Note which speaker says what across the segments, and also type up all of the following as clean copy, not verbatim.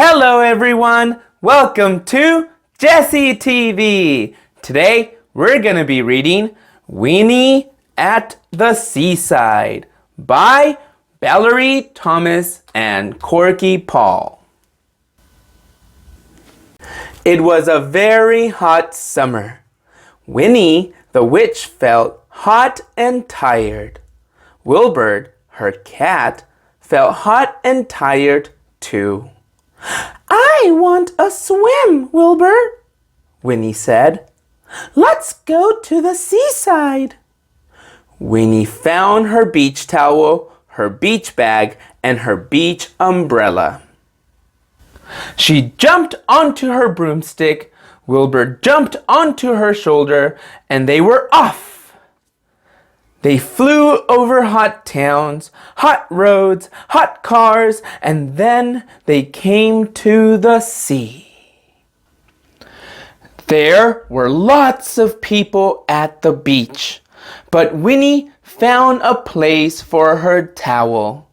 Speaker 1: Hello everyone! Welcome to Jessie TV! Today we're gonna be reading Winnie at the Seaside by Valerie Thomas and Corky Paul. It was a very hot summer. Winnie the witch felt hot and tired. Wilbur, her cat, felt hot and tired too. I want a swim, Wilbur, Winnie said. Let's go to the seaside. Winnie found her beach towel, her beach bag, and her beach umbrella. She jumped onto her broomstick, Wilbur jumped onto her shoulder, and they were off. They flew over hot towns, hot roads, hot cars, and then they came to the sea. There were lots of people at the beach, but Winnie found a place for her towel.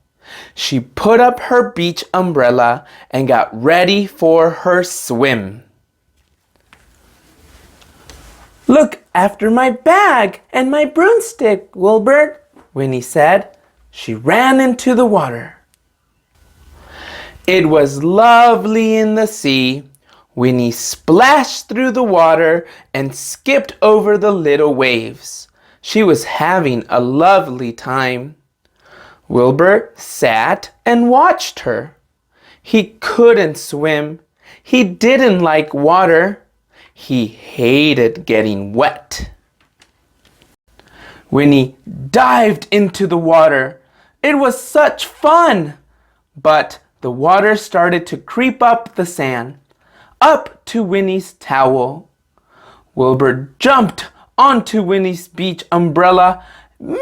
Speaker 1: She put up her beach umbrella and got ready for her swim. Look after my bag and my broomstick, Wilbur, Winnie said. She ran into the water. It was lovely in the sea. Winnie splashed through the water and skipped over the little waves. She was having a lovely time. Wilbur sat and watched her. He couldn't swim. He didn't like water. He hated getting wet. Winnie dived into the water. It was such fun! But the water started to creep up the sand, up to Winnie's towel. Wilbur jumped onto Winnie's beach umbrella. Meow!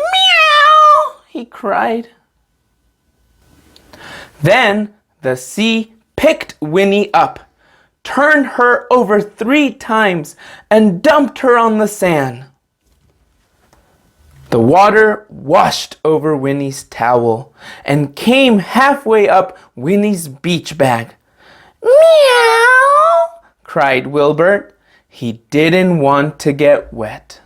Speaker 1: He cried. Then the sea picked Winnie up, turned her over 3 times, and dumped her on the sand. The water washed over Winnie's towel and came halfway up Winnie's beach bag. Meow! Cried Wilbur. He didn't want to get wet.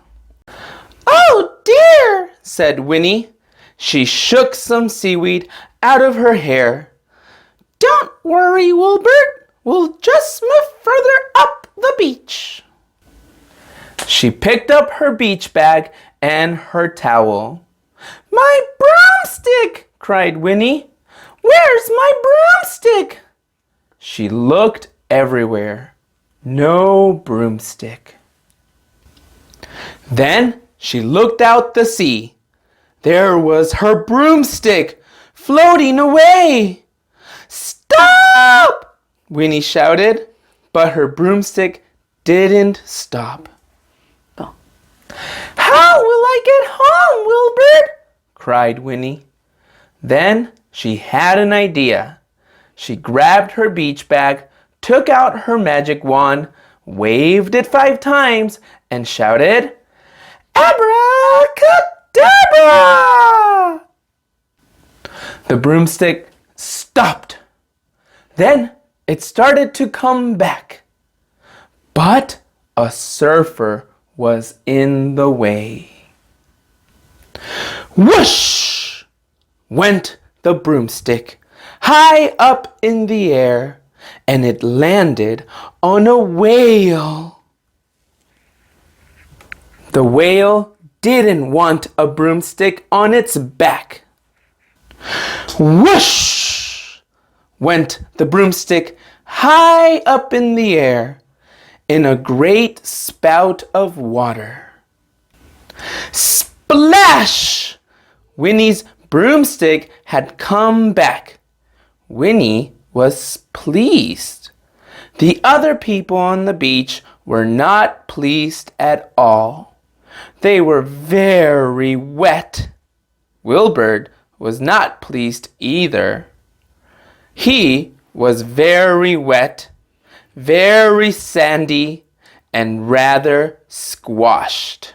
Speaker 1: Oh dear, said Winnie. She shook some seaweed out of her hair. Don't worry, Wilbur. We'll just move further up the beach. She picked up her beach bag and her towel. My broomstick! Cried Winnie. Where's my broomstick? She looked everywhere. No broomstick. Then she looked out the sea. There was her broomstick floating away. Stop! Winnie shouted, but her broomstick didn't stop. How will I get home, Wilbur? Cried Winnie. Then she had an idea. She grabbed her beach bag, took out her magic wand, waved it 5 times, and shouted, Abracadabra! The broomstick stopped. Then it started to come back. But a surfer was in the way. Whoosh! Went the broomstick high up in the air, and it landed on a whale. The whale didn't want a broomstick on its back. Whoosh! Went the broomstick high up in the air in a great spout of water. Splash! Winnie's broomstick had come back. Winnie was pleased. The other people on the beach were not pleased at all. They were very wet. Wilbur was not pleased either. He was very wet, very sandy, and rather squashed.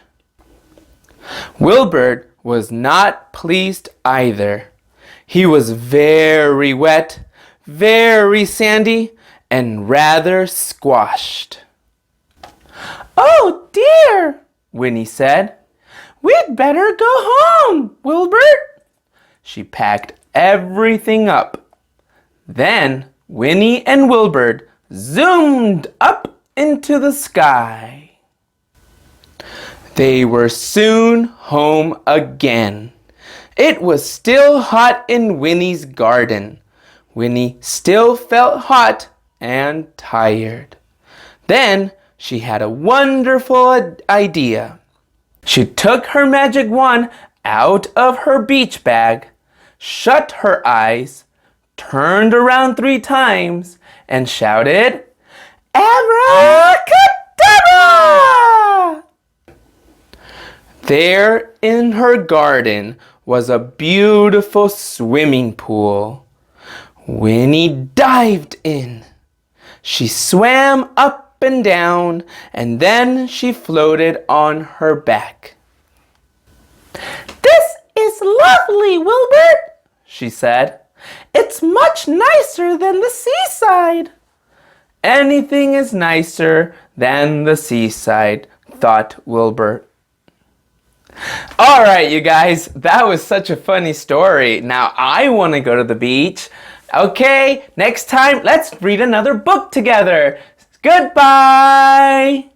Speaker 1: Wilbur was not pleased either. He was very wet, very sandy, and rather squashed. "Oh dear," Winnie said. "We'd better go home, Wilbert." She packed everything up. Then Winnie and Wilbert zoomed up into the sky. They were soon home again. It was still hot in Winnie's garden. Winnie still felt hot and tired. Then she had a wonderful idea. She took her magic wand out of her beach bag, shut her eyes, turned around 3 times, and shouted, "Abracadabra!" There in her garden was a beautiful swimming pool. Winnie dived in. She swam up and down, and then she floated on her back. "This is lovely, Wilbert," she said. "It's much nicer than the seaside." Anything is nicer than the seaside, thought Wilbert. All right, you guys, that was such a funny story. Now I want to go to the beach. Okay, next time, let's read another book together. Goodbye!